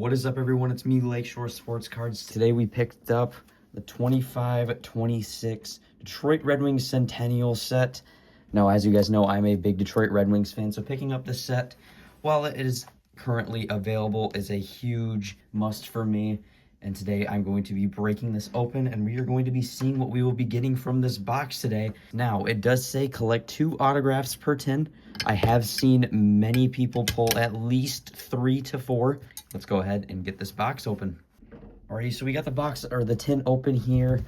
What is up, everyone? It's me, Lakeshore Sports Cards. Today we picked up the 25-26 Detroit Red Wings Centennial set. Now, as you guys know, I'm a big Detroit Red Wings fan, so picking up this set, while it is currently available, is a huge must for me. And today I'm going to be breaking this open, and we are going to be seeing what we will be getting from this box today. Now, it does say collect 2 autographs per tin. I have seen many people pull at least 3 to 4. Let's go ahead and get this box open. Alrighty, so we got the box, or the tin open here.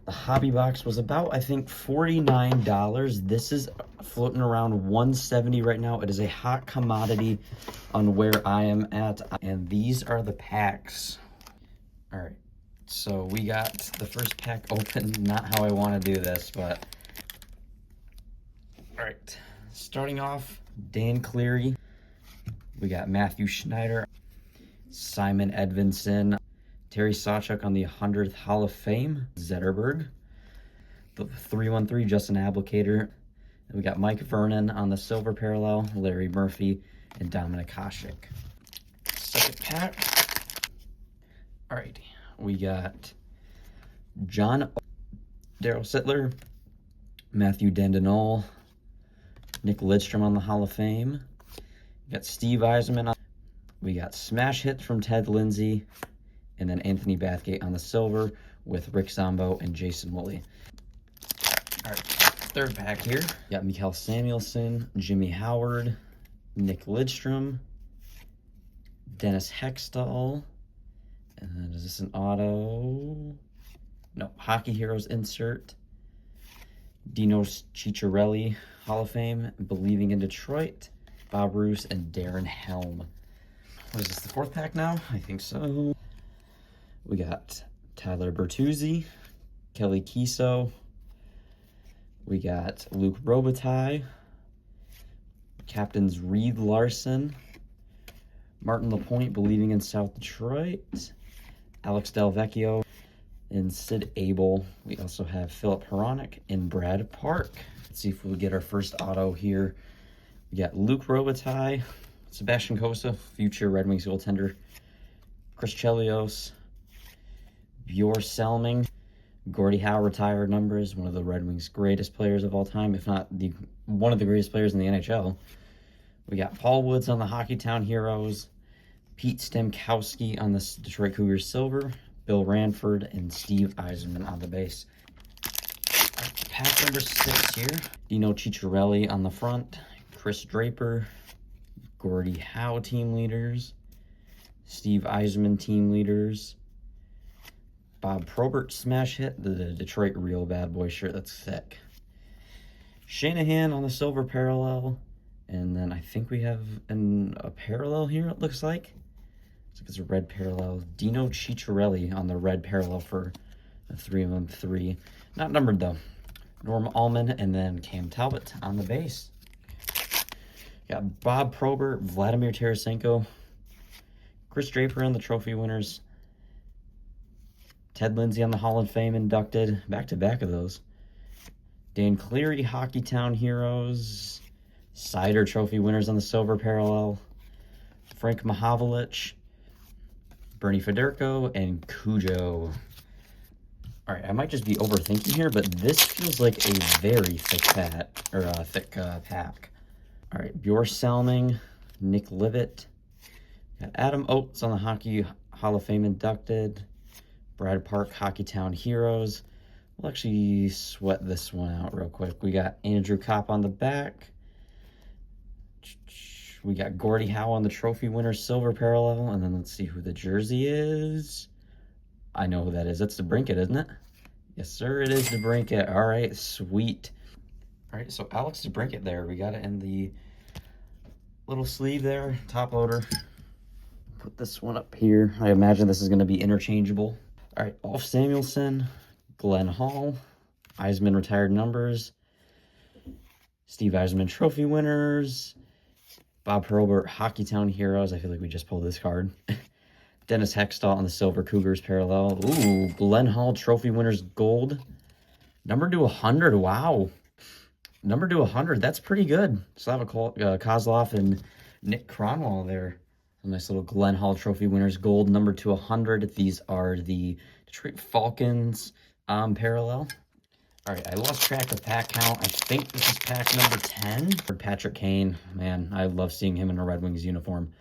The hobby box was about, I think, $49. This is floating around $170 right now. It is a hot commodity on where I am at. And these are the packs. All right, so we got the first pack open. Not how I want to do this, but all right. Starting off, Dan Cleary. We got Matthew Schneider, Simon Edvinsson, Terry Sawchuk on the 100th Hall of Fame, Zetterberg, the 313 Justin Applicator. We got Mike Vernon on the silver parallel, Larry Murphy, and Dominik Hasek. Second pack. All right, we got Daryl Sittler, Matthew Dandinol, Nick Lidstrom on the Hall of Fame. We got Steve Yzerman. We got smash hits from Ted Lindsay, and then Anthony Bathgate on the silver with Rick Zombo and Jason Woolley. All right, third pack here. We got Mikael Samuelsson, Jimmy Howard, Nick Lidstrom, Dennis Hextall. And then is this an auto? No, Hockey Heroes insert. Dino Ciccarelli, Hall of Fame, Believing in Detroit, Bob Roos, and Darren Helm. What is this, the fourth pack now? I think so. We got Tyler Bertuzzi, Kelly Kiso. We got Luke Robitaille, Captains Reed Larson, Martin Lapointe, Believing in South Detroit, Alex Delvecchio, and Sid Abel. We also have Philip Hronik and Brad Park. Let's see if we get our first auto here. We got Luke Robitaille, Sebastian Cossa, future Red Wings goaltender, Chris Chelios, Bjorn Selming, Gordie Howe retired numbers, one of the Red Wings' greatest players of all time, if not one of the greatest players in the NHL. We got Paul Woods on the Hockeytown Heroes, Pete Stemkowski on the Detroit Cougars silver, Bill Ranford, and Steve Yzerman on the base. Pack number 6 here. Dino Ciccarelli on the front, Chris Draper, Gordie Howe team leaders, Steve Yzerman team leaders, Bob Probert smash hit, the Detroit Real Bad Boy shirt, that's thick. Shanahan on the silver parallel, and then I think we have a parallel here, it looks like. Looks like it's a red parallel. Dino Ciccarelli on the red parallel for the 3-on-3. Not numbered though. Norm Allman, and then Cam Talbot on the base. Got Bob Probert, Vladimir Tarasenko, Chris Draper on the trophy winners, Ted Lindsay on the Hall of Fame inducted, back-to-back of those. Dan Cleary, Hockeytown Heroes, Cider trophy winners on the silver parallel, Frank Mahavlich, Bernie Federko, and Cujo. All right, I might just be overthinking here, but this feels like a very thick pack. All right, Bjorn Selming, Nick Livett, got Adam Oates on the Hockey Hall of Fame inducted, Brad Park, Hockeytown Heroes. We'll actually sweat this one out real quick. We got Andrew Kopp on the back. We got Gordie Howe on the trophy winners silver parallel, and then let's see who the jersey is. I know who that is. That's DeBrincat, isn't it? Yes, sir, it is DeBrincat. All right, sweet. All right, so Alex DeBrincat there. We got it in the little sleeve there, top loader. Put this one up here. I imagine this is going to be interchangeable. All right, Ulf Samuelsson, Glenn Hall, Yzerman retired numbers, Steve Yzerman trophy winners, Bob Probert, Hockeytown Heroes. I feel like we just pulled this card. Dennis Hextall on the silver Cougars parallel. Ooh, Glenn Hall trophy winners gold. Number to 100. Wow. Number to 100. That's pretty good. Slava Kozlov and Nick Kronwall there. Some nice little Glenn Hall Trophy winners, gold number to 100. These are the Detroit Falcons parallel. All right, I lost track of pack count. I think this is pack number 10. For Patrick Kane, man, I love seeing him in a Red Wings uniform.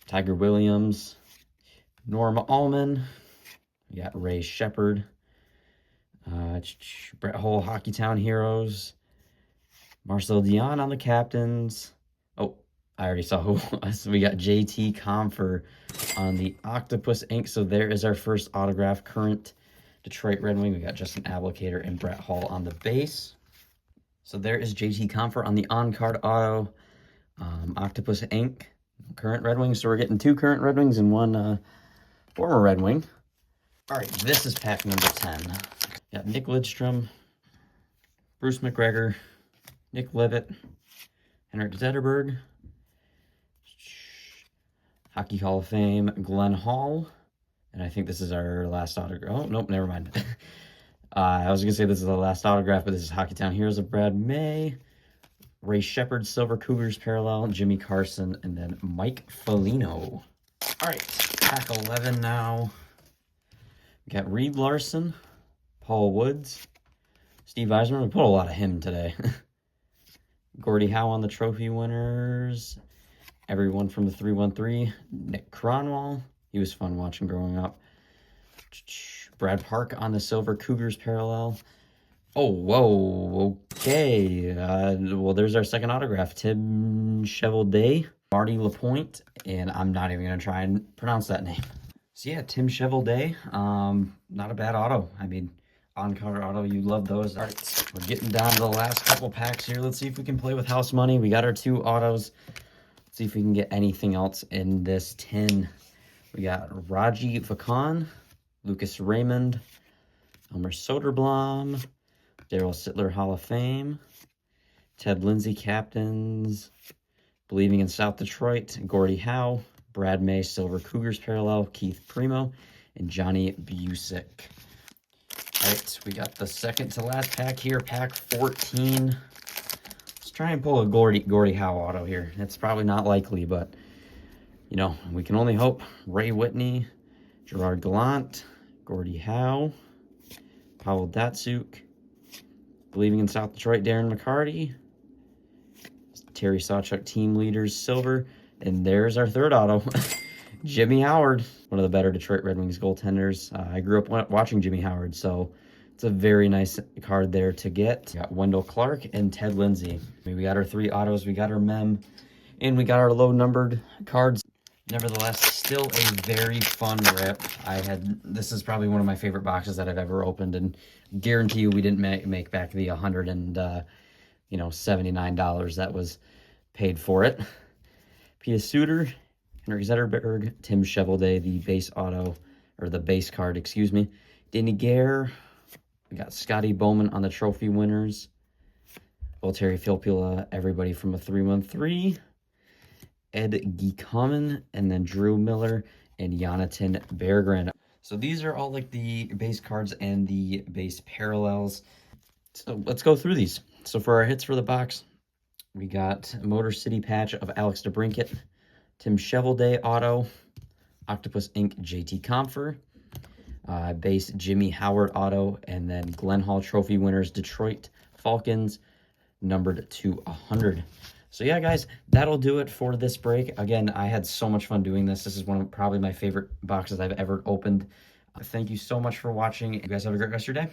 Tiger Williams, Norma Allman, we got Ray Shepard, Brett Hull, Hockeytown Heroes, Marcel Dion on the captains. Oh, I already saw who it was. We got JT Comfer on the Octopus Ink. So there is our first autograph, current Detroit Red Wing. We got Justin Abelkader and Brett Hull on the base. So there is JT Comfer on the on-card auto, Octopus Ink, current Red Wings. So we're getting 2 current Red Wings and 1 former Red Wing. All right, this is pack number 10. Got Nick Lidstrom, Bruce McGregor, Nick Levitt, Henrik Zetterberg, Hockey Hall of Fame, Glenn Hall, and I think this is our last autograph. Oh, nope, never mind. I was going to say this is the last autograph, but this is Hockeytown Heroes of Brad May, Ray Shepard, Silver Cougars parallel, Jimmy Carson, and then Mike Foligno. All right, pack 11 now. We got Reed Larson, Paul Woods, Steve Eisman. We put a lot of him today. Gordie Howe on the trophy winners. Everyone from the 313. Nick Cronwall. He was fun watching growing up. Brad Park on the Silver Cougars parallel. Oh, whoa. Okay. Well, there's our second autograph. Tim Chevalier, Marty Lapointe, and I'm not even going to try and pronounce that name. So yeah, Tim Chevalier. Not a bad auto. I mean, on-card auto, you love those. All right, we're getting down to the last couple packs here. Let's see if we can play with house money. We got our 2 autos. Let's see if we can get anything else in this tin. We got Raji Vakan, Lucas Raymond, Elmer Soderblom, Daryl Sittler Hall of Fame, Ted Lindsay captains, Believing in South Detroit, Gordie Howe, Brad May Silver Cougars parallel, Keith Primo, and Johnny Busick. All right, we got the second to last pack here, pack 14. Let's try and pull a Gordie Howe auto here. It's probably not likely, but, you know, we can only hope. Ray Whitney, Gerard Gallant, Gordie Howe, Pavel Datsyuk, Believing in South Detroit, Darren McCarty, Terry Sawchuk Team Leaders Silver, and there's our third auto. Jimmy Howard, one of the better Detroit Red Wings goaltenders. I grew up watching Jimmy Howard, so it's a very nice card there to get. We got Wendell Clark and Ted Lindsay. We got our 3 autos, we got our mem, and we got our low-numbered cards. Nevertheless, still a very fun rip. This is probably one of my favorite boxes that I've ever opened, and guarantee you we didn't make back the $179 that was paid for it. Pia Suter, Henrik Zetterberg, Tim Chevalier, the base auto, or the base card, excuse me. Danny Gare. We got Scotty Bowman on the trophy winners. Valtteri Filppula, everybody from a 313. Ed Geekomen, and then Drew Miller and Jonathan Berggren. So these are all like the base cards and the base parallels. So let's go through these. So for our hits for the box, we got Motor City patch of Alex DeBrincat, Tim Chevalier auto, Octopus Ink JT Comfer, base Jimmy Howard auto, and then Glenn Hall Trophy winners Detroit Falcons, numbered to 100. So yeah, guys, that'll do it for this break. Again, I had so much fun doing this. This is one of probably my favorite boxes I've ever opened. Thank you so much for watching. You guys have a great rest of your day.